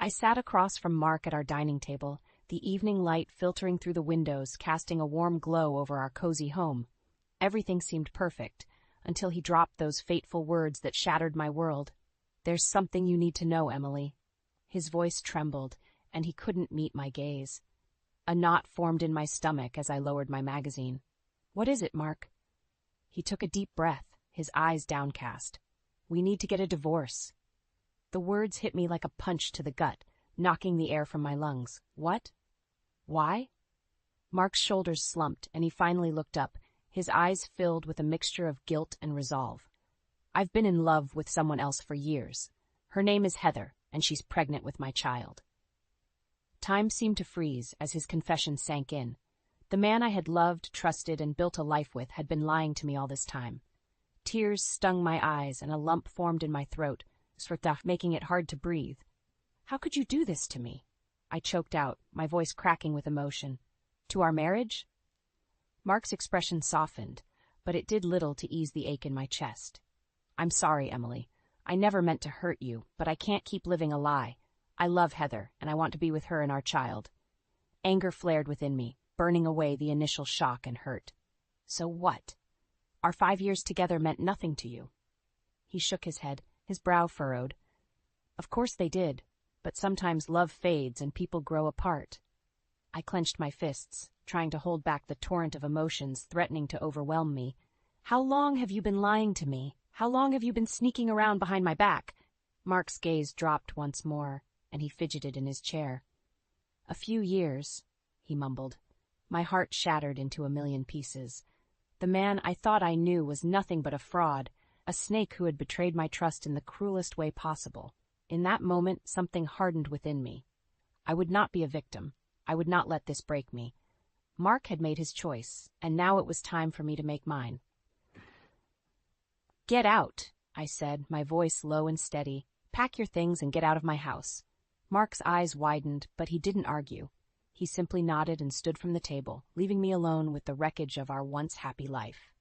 I sat across from Mark at our dining table, the evening light filtering through the windows, casting a warm glow over our cozy home. Everything seemed perfect, until he dropped those fateful words that shattered my world. "There's something you need to know, Emily." His voice trembled, and he couldn't meet my gaze. A knot formed in my stomach as I lowered my magazine. "What is it, Mark?" He took a deep breath, his eyes downcast. "We need to get a divorce." The words hit me like a punch to the gut, knocking the air from my lungs. "What? Why?" Mark's shoulders slumped, and he finally looked up, his eyes filled with a mixture of guilt and resolve. "I've been in love with someone else for years. Her name is Heather, and she's pregnant with my child." Time seemed to freeze as his confession sank in. The man I had loved, trusted, and built a life with had been lying to me all this time. Tears stung my eyes, and a lump formed in my throat, making it hard to breathe. "How could you do this to me?" I choked out, my voice cracking with emotion. "To our marriage?" Mark's expression softened, but it did little to ease the ache in my chest. "I'm sorry, Emily. I never meant to hurt you, but I can't keep living a lie. I love Heather, and I want to be with her and our child." Anger flared within me, burning away the initial shock and hurt. "So what? Our 5 years together meant nothing to you?" He shook his head, his brow furrowed. "Of course they did, but sometimes love fades and people grow apart." I clenched my fists, trying to hold back the torrent of emotions threatening to overwhelm me. "How long have you been lying to me? How long have you been sneaking around behind my back?" Mark's gaze dropped once more, and he fidgeted in his chair. "A few years," he mumbled. My heart shattered into a million pieces. The man I thought I knew was nothing but a fraud, a snake who had betrayed my trust in the cruelest way possible. In that moment, something hardened within me. I would not be a victim. I would not let this break me. Mark had made his choice, and now it was time for me to make mine. "Get out," I said, my voice low and steady. "Pack your things and get out of my house." Mark's eyes widened, but he didn't argue. He simply nodded and stood from the table, leaving me alone with the wreckage of our once happy life.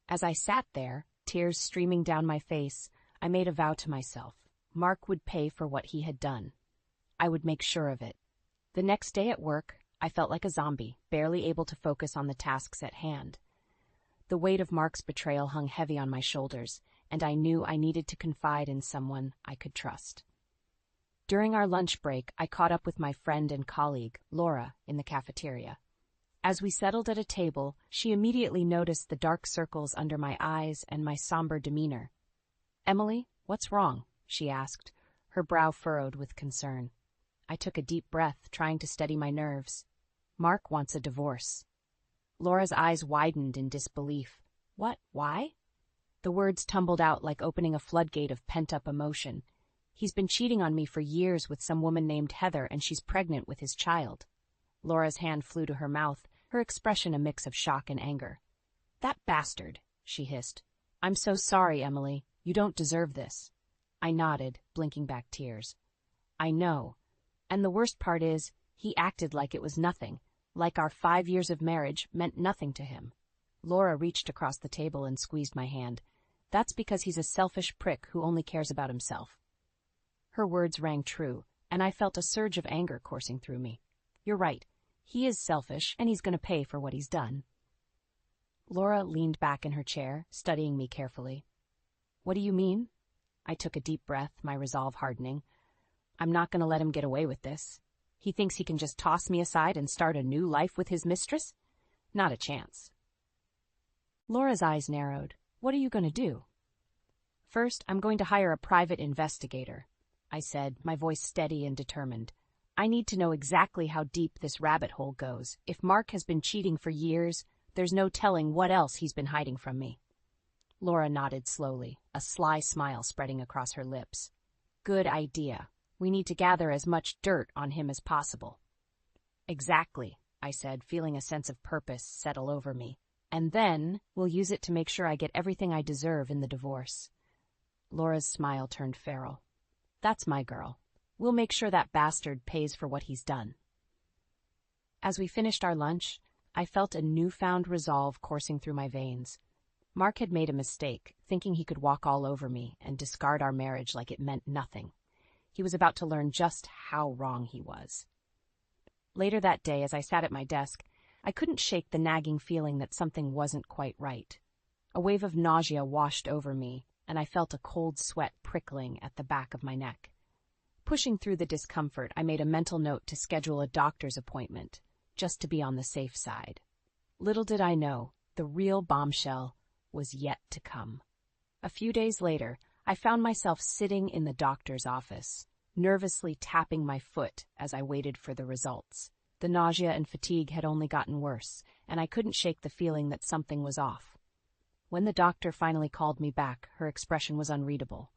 As I sat there, tears streaming down my face, I made a vow to myself. Mark would pay for what he had done. I would make sure of it. The next day at work, I felt like a zombie, barely able to focus on the tasks at hand. The weight of Mark's betrayal hung heavy on my shoulders, and I knew I needed to confide in someone I could trust. During our lunch break, I caught up with my friend and colleague, Laura, in the cafeteria. As we settled at a table, she immediately noticed the dark circles under my eyes and my somber demeanor. "Emily, what's wrong?" she asked, her brow furrowed with concern. I took a deep breath, trying to steady my nerves. "Mark wants a divorce." Laura's eyes widened in disbelief. "What? Why?" The words tumbled out like opening a floodgate of pent-up emotion. "He's been cheating on me for years with some woman named Heather, and she's pregnant with his child." Laura's hand flew to her mouth, her expression a mix of shock and anger. "That bastard," she hissed. "I'm so sorry, Emily. You don't deserve this." I nodded, blinking back tears. "I know. And the worst part is, he acted like it was nothing, like our 5 years of marriage meant nothing to him." Laura reached across the table and squeezed my hand. "That's because he's a selfish prick who only cares about himself." Her words rang true, and I felt a surge of anger coursing through me. "You're right. He is selfish, and he's going to pay for what he's done." Laura leaned back in her chair, studying me carefully. "What do you mean?" I took a deep breath, my resolve hardening. "I'm not going to let him get away with this. He thinks he can just toss me aside and start a new life with his mistress? Not a chance." Laura's eyes narrowed. "What are you going to do?" "First, I'm going to hire a private investigator," I said, my voice steady and determined. "I need to know exactly how deep this rabbit hole goes. If Mark has been cheating for years, there's no telling what else he's been hiding from me." Laura nodded slowly, a sly smile spreading across her lips. "Good idea. We need to gather as much dirt on him as possible." "Exactly," I said, feeling a sense of purpose settle over me. "And then we'll use it to make sure I get everything I deserve in the divorce." Laura's smile turned feral. "That's my girl. We'll make sure that bastard pays for what he's done." As we finished our lunch, I felt a newfound resolve coursing through my veins. Mark had made a mistake, thinking he could walk all over me and discard our marriage like it meant nothing. He was about to learn just how wrong he was. Later that day, as I sat at my desk, I couldn't shake the nagging feeling that something wasn't quite right. A wave of nausea washed over me, and I felt a cold sweat prickling at the back of my neck. Pushing through the discomfort, I made a mental note to schedule a doctor's appointment, just to be on the safe side. Little did I know, the real bombshell was yet to come. A few days later, I found myself sitting in the doctor's office, nervously tapping my foot as I waited for the results. The nausea and fatigue had only gotten worse, and I couldn't shake the feeling that something was off. When the doctor finally called me back, her expression was unreadable.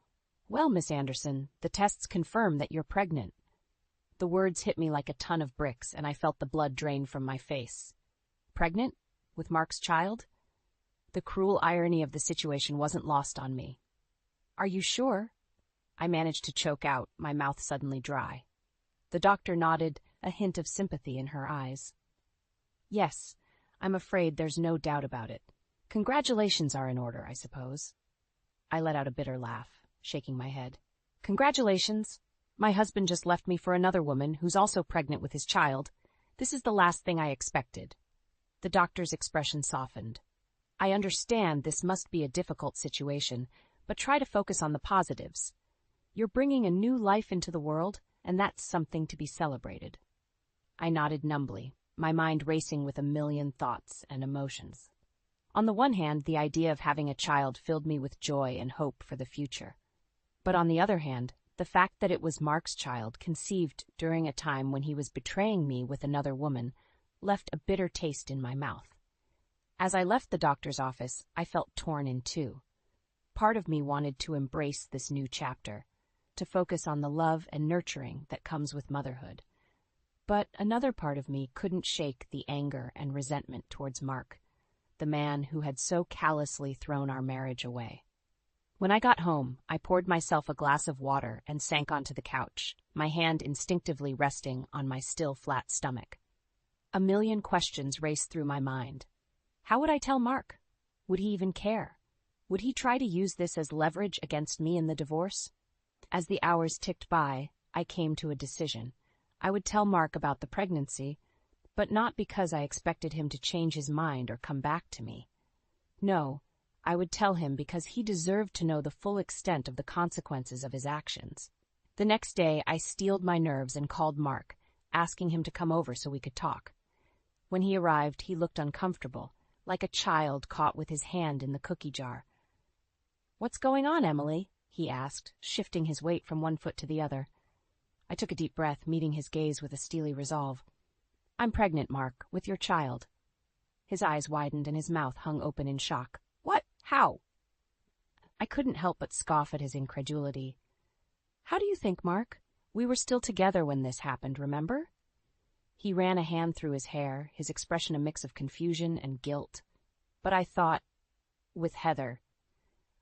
"Well, Miss Anderson, the tests confirm that you're pregnant." The words hit me like a ton of bricks, and I felt the blood drain from my face. Pregnant? With Mark's child? The cruel irony of the situation wasn't lost on me. "Are you sure?" I managed to choke out, my mouth suddenly dry. The doctor nodded, a hint of sympathy in her eyes. "Yes, I'm afraid there's no doubt about it. Congratulations are in order, I suppose." I let out a bitter laugh, shaking my head. "Congratulations? My husband just left me for another woman who's also pregnant with his child. This is the last thing I expected." The doctor's expression softened. "I understand this must be a difficult situation, but try to focus on the positives. You're bringing a new life into the world, and that's something to be celebrated." I nodded numbly, my mind racing with a million thoughts and emotions. On the one hand, the idea of having a child filled me with joy and hope for the future. But on the other hand, the fact that it was Mark's child, conceived during a time when he was betraying me with another woman, left a bitter taste in my mouth. As I left the doctor's office, I felt torn in two. Part of me wanted to embrace this new chapter, to focus on the love and nurturing that comes with motherhood. But another part of me couldn't shake the anger and resentment towards Mark, the man who had so callously thrown our marriage away. When I got home, I poured myself a glass of water and sank onto the couch, my hand instinctively resting on my still flat stomach. A million questions raced through my mind. How would I tell Mark? Would he even care? Would he try to use this as leverage against me in the divorce? As the hours ticked by, I came to a decision. I would tell Mark about the pregnancy, but not because I expected him to change his mind or come back to me. No, I would tell him because he deserved to know the full extent of the consequences of his actions. The next day, I steeled my nerves and called Mark, asking him to come over so we could talk. When he arrived, he looked uncomfortable, like a child caught with his hand in the cookie jar. "What's going on, Emily?" he asked, shifting his weight from one foot to the other. I took a deep breath, meeting his gaze with a steely resolve. "I'm pregnant, Mark, with your child." His eyes widened and his mouth hung open in shock. "What? How?" I couldn't help but scoff at his incredulity. "How do you think, Mark? We were still together when this happened, remember?" He ran a hand through his hair, his expression a mix of confusion and guilt. "But I thought, with Heather."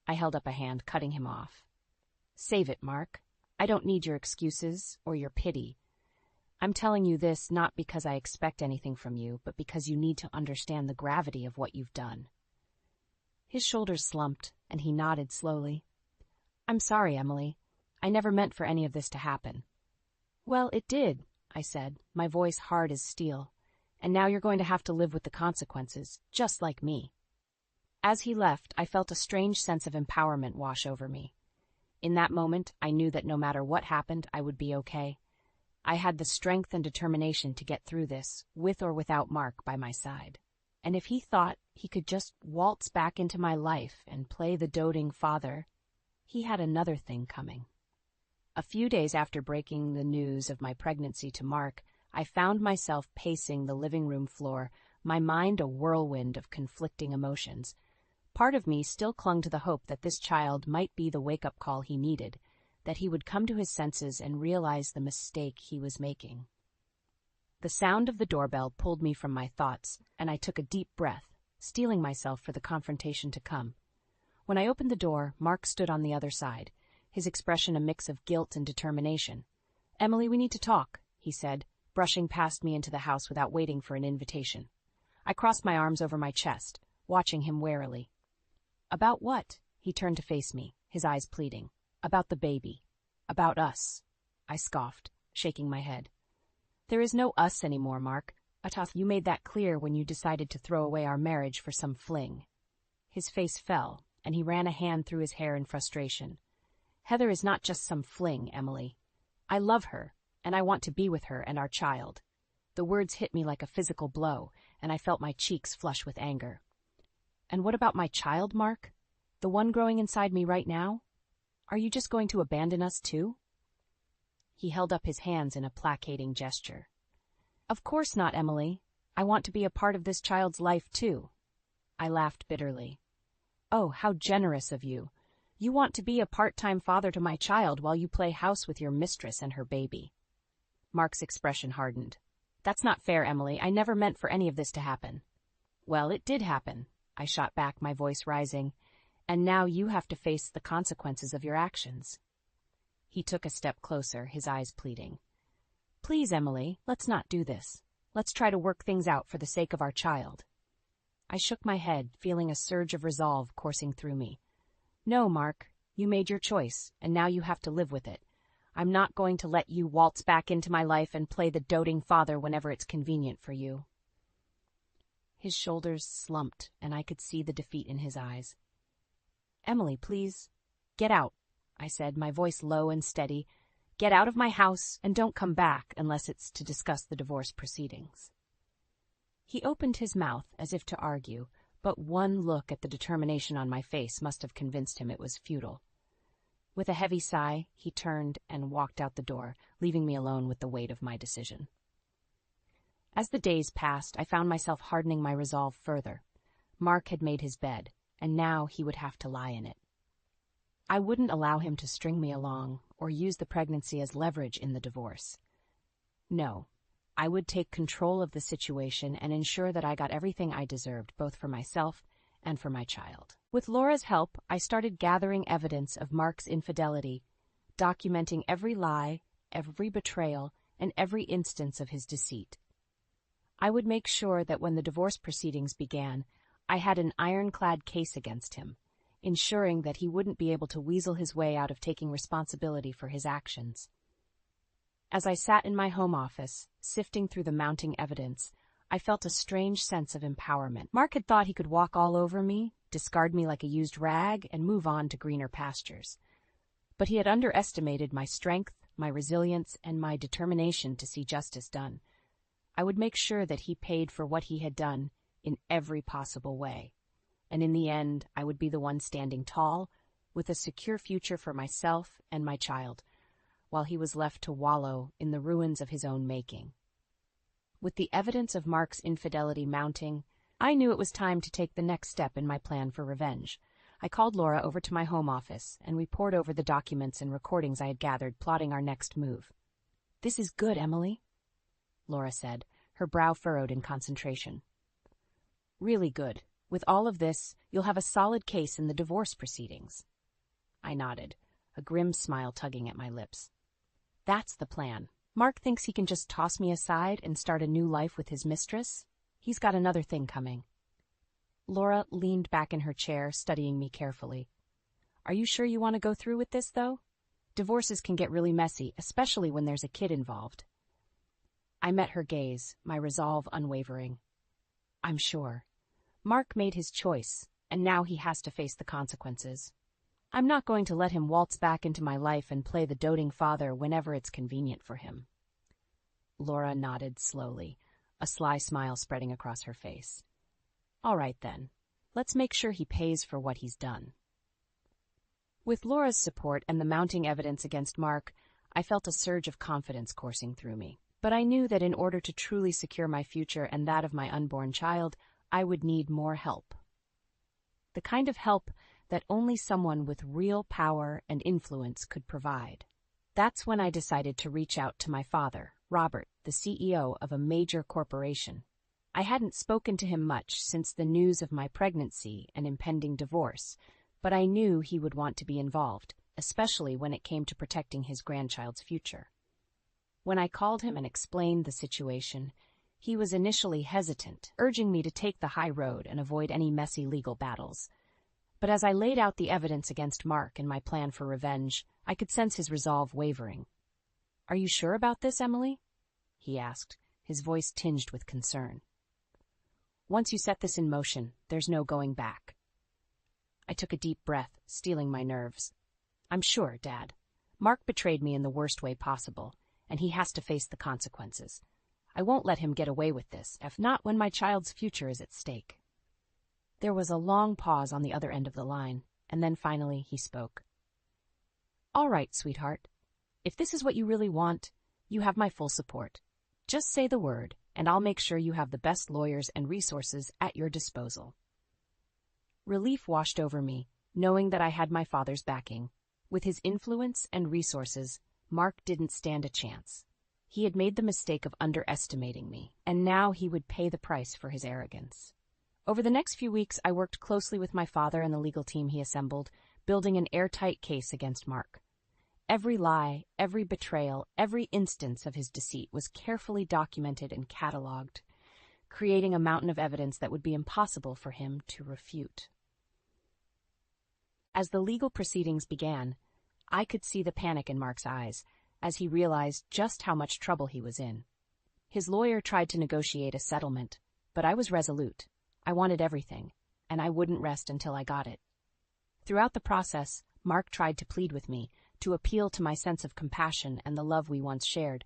I held up a hand, cutting him off. "Save it, Mark. I don't need your excuses or your pity. I'm telling you this not because I expect anything from you, but because you need to understand the gravity of what you've done." His shoulders slumped, and he nodded slowly. "I'm sorry, Emily. I never meant for any of this to happen." "Well, it did," I said, my voice hard as steel. "And now you're going to have to live with the consequences, just like me." As he left, I felt a strange sense of empowerment wash over me. In that moment, I knew that no matter what happened, I would be okay. I had the strength and determination to get through this, with or without Mark by my side. And if he thought he could just waltz back into my life and play the doting father, he had another thing coming. A few days after breaking the news of my pregnancy to Mark, I found myself pacing the living room floor, my mind a whirlwind of conflicting emotions. Part of me still clung to the hope that this child might be the wake-up call he needed, that he would come to his senses and realize the mistake he was making. The sound of the doorbell pulled me from my thoughts, and I took a deep breath, steeling myself for the confrontation to come. When I opened the door, Mark stood on the other side, his expression a mix of guilt and determination. "Emily, we need to talk," he said, brushing past me into the house without waiting for an invitation. I crossed my arms over my chest, watching him warily. "About what?" He turned to face me, his eyes pleading. "About the baby. About us." I scoffed, shaking my head. There is no us anymore, Mark. Atas, you made that clear when you decided to throw away our marriage for some fling. His face fell, and he ran a hand through his hair in frustration. Heather is not just some fling, Emily. I love her, and I want to be with her and our child. The words hit me like a physical blow, and I felt my cheeks flush with anger. And what about my child, Mark? The one growing inside me right now? Are you just going to abandon us too? He held up his hands in a placating gesture. Of course not, Emily. I want to be a part of this child's life too. I laughed bitterly. Oh, how generous of you. You want to be a part-time father to my child while you play house with your mistress and her baby. Mark's expression hardened. That's not fair, Emily. I never meant for any of this to happen. Well, it did happen, I shot back, my voice rising. And now you have to face the consequences of your actions. He took a step closer, his eyes pleading. Please, Emily, let's not do this. Let's try to work things out for the sake of our child. I shook my head, feeling a surge of resolve coursing through me. No, Mark, you made your choice, and now you have to live with it. I'm not going to let you waltz back into my life and play the doting father whenever it's convenient for you. His shoulders slumped, and I could see the defeat in his eyes. Emily, please, get out, I said, my voice low and steady. Get out of my house and don't come back unless it's to discuss the divorce proceedings. He opened his mouth as if to argue, but one look at the determination on my face must have convinced him it was futile. With a heavy sigh, he turned and walked out the door, leaving me alone with the weight of my decision. As the days passed, I found myself hardening my resolve further. Mark had made his bed, and now he would have to lie in it. I wouldn't allow him to string me along or use the pregnancy as leverage in the divorce. No, I would take control of the situation and ensure that I got everything I deserved, both for myself and for my child. With Laura's help, I started gathering evidence of Mark's infidelity, documenting every lie, every betrayal, and every instance of his deceit. I would make sure that when the divorce proceedings began, I had an ironclad case against him, ensuring that he wouldn't be able to weasel his way out of taking responsibility for his actions. As I sat in my home office, sifting through the mounting evidence, I felt a strange sense of empowerment. Mark had thought he could walk all over me, discard me like a used rag, and move on to greener pastures. But he had underestimated my strength, my resilience, and my determination to see justice done. I would make sure that he paid for what he had done in every possible way. And in the end, I would be the one standing tall, with a secure future for myself and my child, while he was left to wallow in the ruins of his own making. With the evidence of Mark's infidelity mounting, I knew it was time to take the next step in my plan for revenge. I called Laura over to my home office, and we pored over the documents and recordings I had gathered, plotting our next move. "This is good, Emily," Laura said, her brow furrowed in concentration. "Really good. With all of this, you'll have a solid case in the divorce proceedings." I nodded, a grim smile tugging at my lips. "That's the plan. Mark thinks he can just toss me aside and start a new life with his mistress. He's got another thing coming." Laura leaned back in her chair, studying me carefully. "Are you sure you want to go through with this, though? Divorces can get really messy, especially when there's a kid involved." I met her gaze, my resolve unwavering. "I'm sure. Mark made his choice, and now he has to face the consequences. I'm not going to let him waltz back into my life and play the doting father whenever it's convenient for him." Laura nodded slowly, a sly smile spreading across her face. "All right, then. Let's make sure he pays for what he's done." With Laura's support and the mounting evidence against Mark, I felt a surge of confidence coursing through me. But I knew that in order to truly secure my future and that of my unborn child, I would need more help. The kind of help that only someone with real power and influence could provide. That's when I decided to reach out to my father, Robert, the CEO of a major corporation. I hadn't spoken to him much since the news of my pregnancy and impending divorce, but I knew he would want to be involved, especially when it came to protecting his grandchild's future. When I called him and explained the situation, he was initially hesitant, urging me to take the high road and avoid any messy legal battles. But as I laid out the evidence against Mark and my plan for revenge, I could sense his resolve wavering. Are you sure about this, Emily? He asked, his voice tinged with concern. Once you set this in motion, there's no going back. I took a deep breath, steeling my nerves. I'm sure, Dad. Mark betrayed me in the worst way possible, and he has to face the consequences. I won't let him get away with this, if not when my child's future is at stake. There was a long pause on the other end of the line, and then finally he spoke. All right, sweetheart. If this is what you really want, you have my full support. Just say the word, and I'll make sure you have the best lawyers and resources at your disposal. Relief washed over me, knowing that I had my father's backing. With his influence and resources, Mark didn't stand a chance. He had made the mistake of underestimating me, and now he would pay the price for his arrogance. Over the next few weeks, I worked closely with my father and the legal team he assembled, building an airtight case against Mark. Every lie, every betrayal, every instance of his deceit was carefully documented and cataloged, creating a mountain of evidence that would be impossible for him to refute. As the legal proceedings began, I could see the panic in Mark's eyes as he realized just how much trouble he was in. His lawyer tried to negotiate a settlement, but I was resolute. I wanted everything, and I wouldn't rest until I got it. Throughout the process, Mark tried to plead with me, to appeal to my sense of compassion and the love we once shared.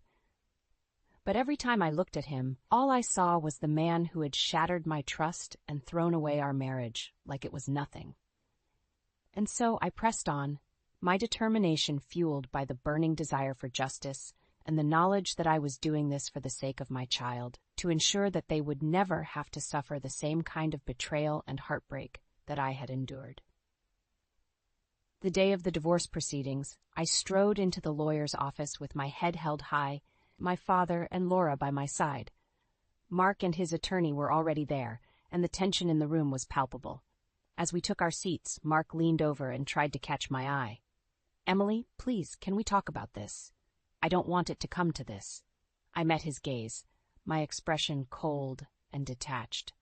But every time I looked at him, all I saw was the man who had shattered my trust and thrown away our marriage like it was nothing. And so I pressed on, my determination fueled by the burning desire for justice and the knowledge that I was doing this for the sake of my child, to ensure that they would never have to suffer the same kind of betrayal and heartbreak that I had endured. The day of the divorce proceedings, I strode into the lawyer's office with my head held high, my father and Laura by my side. Mark and his attorney were already there, and the tension in the room was palpable. As we took our seats, Mark leaned over and tried to catch my eye. Emily, please, can we talk about this? I don't want it to come to this. I met his gaze, my expression cold and detached.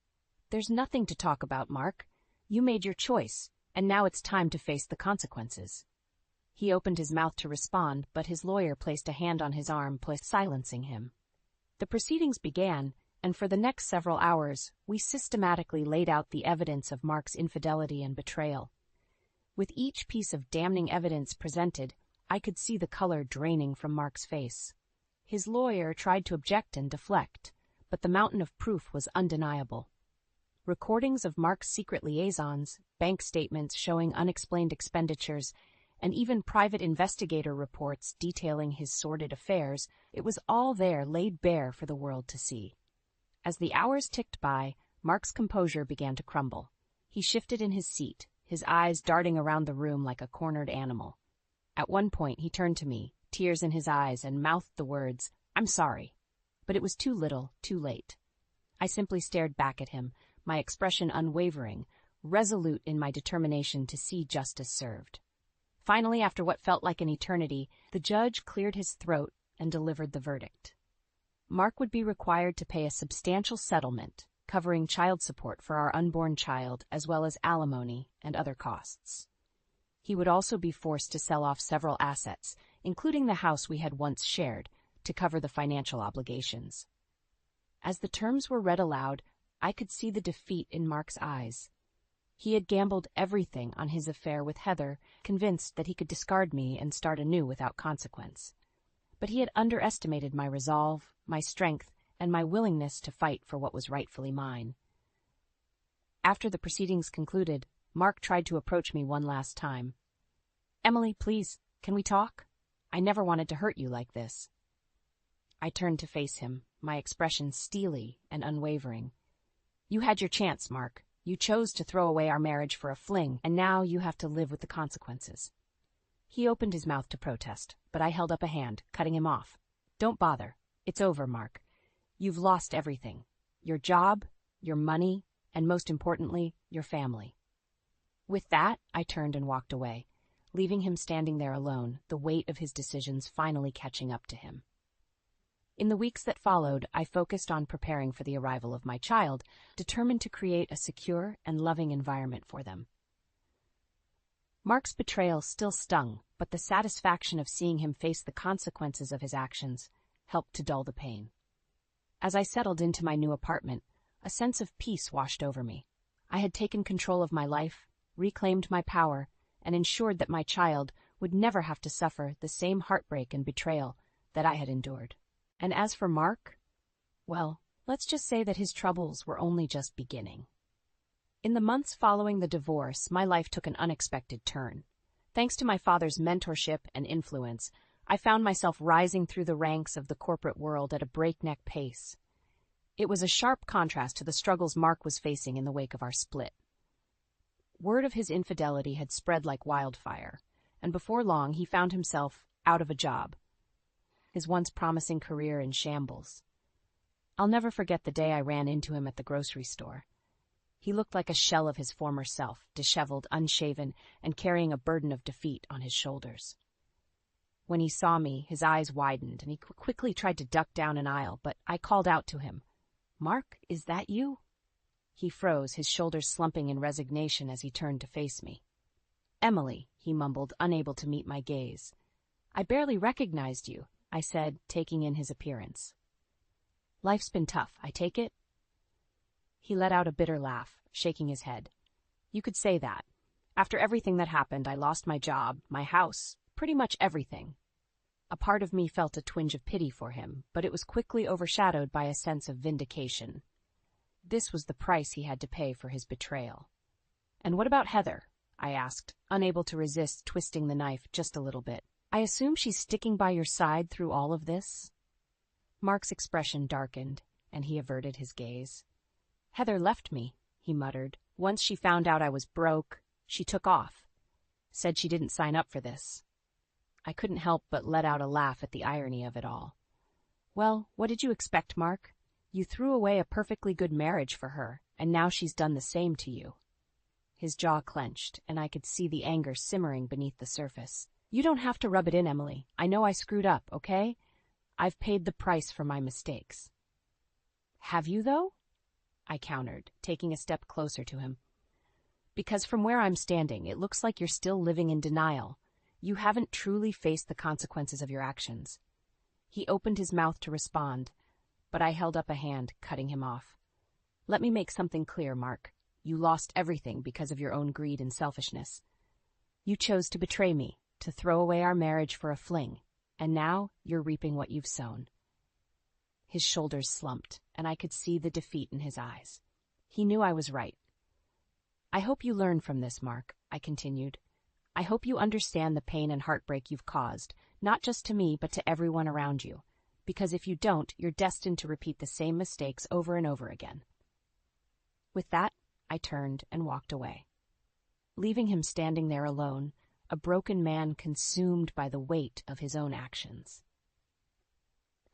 There's nothing to talk about, Mark. You made your choice, and now it's time to face the consequences. He opened his mouth to respond, but his lawyer placed a hand on his arm, silencing him. The proceedings began, and for the next several hours, we systematically laid out the evidence of Mark's infidelity and betrayal. With each piece of damning evidence presented, I could see the color draining from Mark's face. His lawyer tried to object and deflect, but the mountain of proof was undeniable. Recordings of Mark's secret liaisons, bank statements showing unexplained expenditures, and even private investigator reports detailing his sordid affairs, it was all there laid bare for the world to see. As the hours ticked by, Mark's composure began to crumble. He shifted in his seat, his eyes darting around the room like a cornered animal. At one point he turned to me, tears in his eyes, and mouthed the words, "I'm sorry." But it was too little, too late. I simply stared back at him, my expression unwavering, resolute in my determination to see justice served. Finally, after what felt like an eternity, the judge cleared his throat and delivered the verdict. Mark would be required to pay a substantial settlement, covering child support for our unborn child as well as alimony and other costs. He would also be forced to sell off several assets, including the house we had once shared, to cover the financial obligations. As the terms were read aloud, I could see the defeat in Mark's eyes. He had gambled everything on his affair with Heather, convinced that he could discard me and start anew without consequence. But he had underestimated my resolve, my strength, and my willingness to fight for what was rightfully mine. After the proceedings concluded, Mark tried to approach me one last time. "Emily, please, can we talk? I never wanted to hurt you like this." I turned to face him, my expression steely and unwavering. "You had your chance, Mark. You chose to throw away our marriage for a fling, and now you have to live with the consequences." He opened his mouth to protest, but I held up a hand, cutting him off. "Don't bother. It's over, Mark. You've lost everything. Your job, your money, and most importantly, your family." With that, I turned and walked away, leaving him standing there alone, the weight of his decisions finally catching up to him. In the weeks that followed, I focused on preparing for the arrival of my child, determined to create a secure and loving environment for them. Mark's betrayal still stung, but the satisfaction of seeing him face the consequences of his actions helped to dull the pain. As I settled into my new apartment, a sense of peace washed over me. I had taken control of my life, reclaimed my power, and ensured that my child would never have to suffer the same heartbreak and betrayal that I had endured. And as for Mark, well, let's just say that his troubles were only just beginning. In the months following the divorce, my life took an unexpected turn. Thanks to my father's mentorship and influence, I found myself rising through the ranks of the corporate world at a breakneck pace. It was a sharp contrast to the struggles Mark was facing in the wake of our split. Word of his infidelity had spread like wildfire, and before long he found himself out of a job, his once promising career in shambles. I'll never forget the day I ran into him at the grocery store. He looked like a shell of his former self, disheveled, unshaven, and carrying a burden of defeat on his shoulders. When he saw me, his eyes widened, and he quickly tried to duck down an aisle, but I called out to him, "Mark, is that you?" He froze, his shoulders slumping in resignation as he turned to face me. "Emily," he mumbled, unable to meet my gaze. "I barely recognized you," I said, taking in his appearance. "Life's been tough, I take it?" He let out a bitter laugh, shaking his head. "You could say that. After everything that happened, I lost my job, my house, pretty much everything." A part of me felt a twinge of pity for him, but it was quickly overshadowed by a sense of vindication. This was the price he had to pay for his betrayal. "And what about Heather?" I asked, unable to resist twisting the knife just a little bit. "I assume she's sticking by your side through all of this?" Mark's expression darkened, and he averted his gaze. "Heather left me," he muttered. "Once she found out I was broke, she took off. Said she didn't sign up for this." I couldn't help but let out a laugh at the irony of it all. "Well, what did you expect, Mark? You threw away a perfectly good marriage for her, and now she's done the same to you." His jaw clenched, and I could see the anger simmering beneath the surface. "You don't have to rub it in, Emily. I know I screwed up, okay? I've paid the price for my mistakes." "Have you, though?" I countered, taking a step closer to him. "Because from where I'm standing, it looks like you're still living in denial. You haven't truly faced the consequences of your actions." He opened his mouth to respond, but I held up a hand, cutting him off. "Let me make something clear, Mark. You lost everything because of your own greed and selfishness. You chose to betray me, to throw away our marriage for a fling, and now you're reaping what you've sown." His shoulders slumped, and I could see the defeat in his eyes. He knew I was right. "I hope you learn from this, Mark," I continued. "I hope you understand the pain and heartbreak you've caused, not just to me but to everyone around you, because if you don't, you're destined to repeat the same mistakes over and over again." With that, I turned and walked away, leaving him standing there alone, a broken man consumed by the weight of his own actions.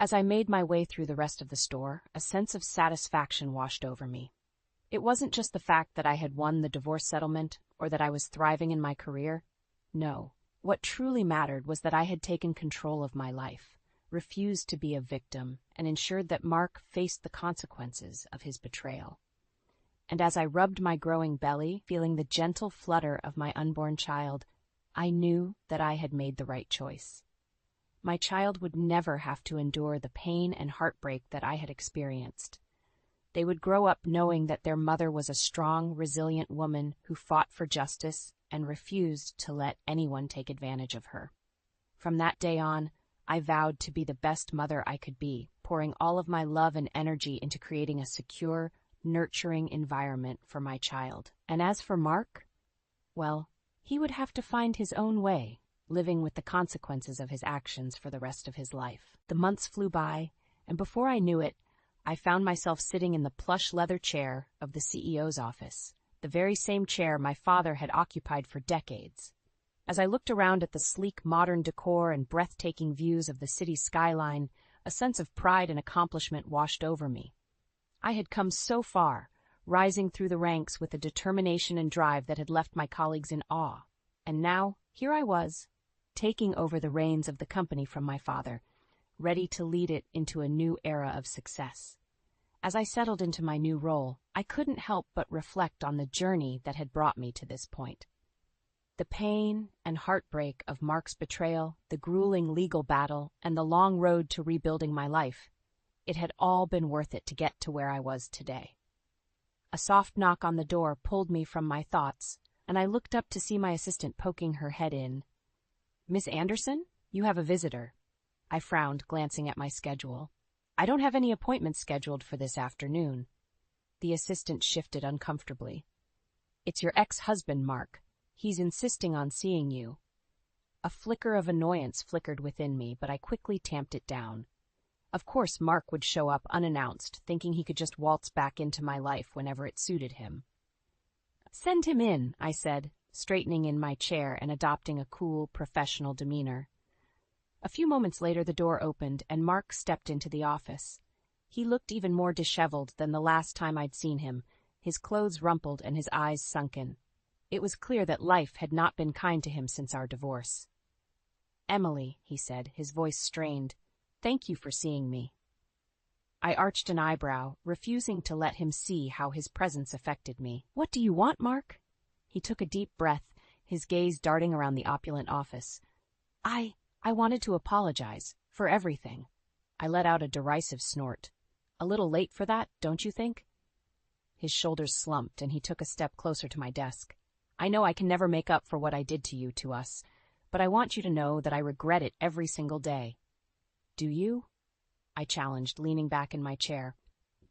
As I made my way through the rest of the store, a sense of satisfaction washed over me. It wasn't just the fact that I had won the divorce settlement or that I was thriving in my career. No, what truly mattered was that I had taken control of my life, refused to be a victim, and ensured that Mark faced the consequences of his betrayal. And as I rubbed my growing belly, feeling the gentle flutter of my unborn child, I knew that I had made the right choice. My child would never have to endure the pain and heartbreak that I had experienced. They would grow up knowing that their mother was a strong, resilient woman who fought for justice and refused to let anyone take advantage of her. From that day on, I vowed to be the best mother I could be, pouring all of my love and energy into creating a secure, nurturing environment for my child. And as for Mark, well, he would have to find his own way, living with the consequences of his actions for the rest of his life. The months flew by, and before I knew it, I found myself sitting in the plush leather chair of the CEO's office, the very same chair my father had occupied for decades. As I looked around at the sleek modern decor and breathtaking views of the city's skyline, a sense of pride and accomplishment washed over me. I had come so far, rising through the ranks with a determination and drive that had left my colleagues in awe. And now, here I was, taking over the reins of the company from my father, ready to lead it into a new era of success. As I settled into my new role, I couldn't help but reflect on the journey that had brought me to this point. The pain and heartbreak of Mark's betrayal, the grueling legal battle, and the long road to rebuilding my life, it had all been worth it to get to where I was today. A soft knock on the door pulled me from my thoughts, and I looked up to see my assistant poking her head in. "Miss Anderson, you have a visitor." I frowned, glancing at my schedule. "I don't have any appointments scheduled for this afternoon." The assistant shifted uncomfortably. "It's your ex-husband, Mark. He's insisting on seeing you." A flicker of annoyance flickered within me, but I quickly tamped it down. Of course Mark would show up unannounced, thinking he could just waltz back into my life whenever it suited him. "Send him in," I said, straightening in my chair and adopting a cool, professional demeanor. A few moments later the door opened and Mark stepped into the office. He looked even more disheveled than the last time I'd seen him, his clothes rumpled and his eyes sunken. It was clear that life had not been kind to him since our divorce. "Emily," he said, his voice strained, "thank you for seeing me." I arched an eyebrow, refusing to let him see how his presence affected me. "What do you want, Mark?" He took a deep breath, his gaze darting around the opulent office. I wanted to apologize for everything." I let out a derisive snort. "A little late for that, don't you think?" His shoulders slumped and he took a step closer to my desk. "I know I can never make up for what I did to you, to us, but I want you to know that I regret it every single day." "Do you?" I challenged, leaning back in my chair.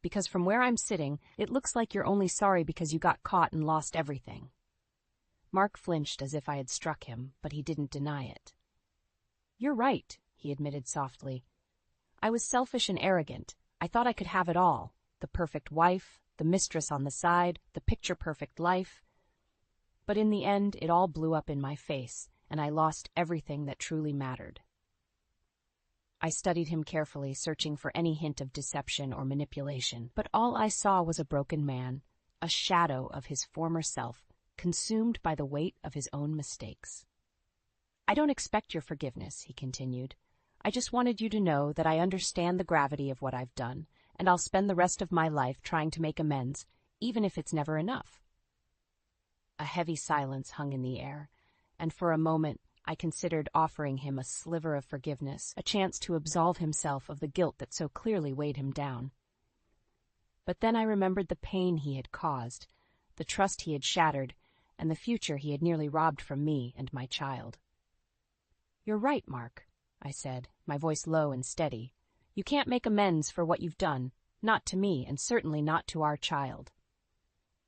"Because from where I'm sitting, it looks like you're only sorry because you got caught and lost everything." Mark flinched as if I had struck him, but he didn't deny it. "You're right," he admitted softly. "I was selfish and arrogant. I thought I could have it all. The perfect wife, the mistress on the side, the picture-perfect life. But in the end, it all blew up in my face, and I lost everything that truly mattered." I studied him carefully, searching for any hint of deception or manipulation, but all I saw was a broken man, a shadow of his former self, consumed by the weight of his own mistakes. "I don't expect your forgiveness," he continued. "I just wanted you to know that I understand the gravity of what I've done, and I'll spend the rest of my life trying to make amends, even if it's never enough." A heavy silence hung in the air, and for a moment I considered offering him a sliver of forgiveness, a chance to absolve himself of the guilt that so clearly weighed him down. But then I remembered the pain he had caused, the trust he had shattered, and the future he had nearly robbed from me and my child. "You're right, Mark," I said, my voice low and steady. "You can't make amends for what you've done, not to me, and certainly not to our child."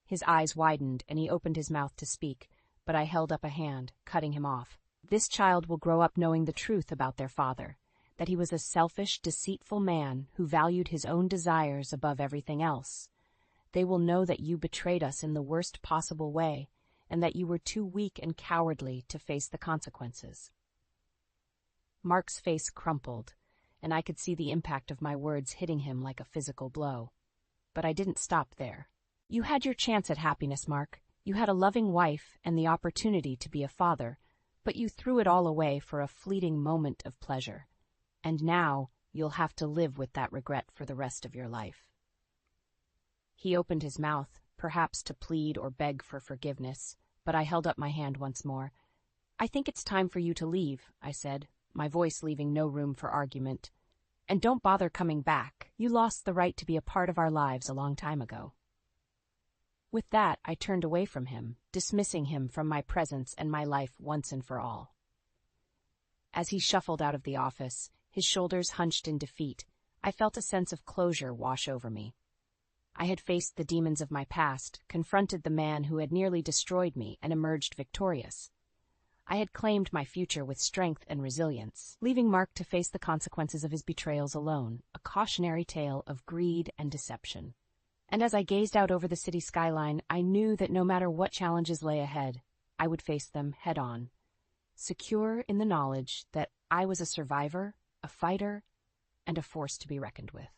His eyes widened, and he opened his mouth to speak, but I held up a hand, cutting him off. "This child will grow up knowing the truth about their father, that he was a selfish, deceitful man who valued his own desires above everything else. They will know that you betrayed us in the worst possible way, and that you were too weak and cowardly to face the consequences." Mark's face crumpled, and I could see the impact of my words hitting him like a physical blow. But I didn't stop there. "You had your chance at happiness, Mark. You had a loving wife and the opportunity to be a father, but you threw it all away for a fleeting moment of pleasure. And now you'll have to live with that regret for the rest of your life." He opened his mouth, perhaps to plead or beg for forgiveness, but I held up my hand once more. "I think it's time for you to leave," I said, my voice leaving no room for argument. "And don't bother coming back. You lost the right to be a part of our lives a long time ago." With that, I turned away from him, dismissing him from my presence and my life once and for all. As he shuffled out of the office, his shoulders hunched in defeat, I felt a sense of closure wash over me. I had faced the demons of my past, confronted the man who had nearly destroyed me, and emerged victorious. I had claimed my future with strength and resilience, leaving Mark to face the consequences of his betrayals alone, a cautionary tale of greed and deception. And as I gazed out over the city skyline, I knew that no matter what challenges lay ahead, I would face them head-on, secure in the knowledge that I was a survivor, a fighter, and a force to be reckoned with.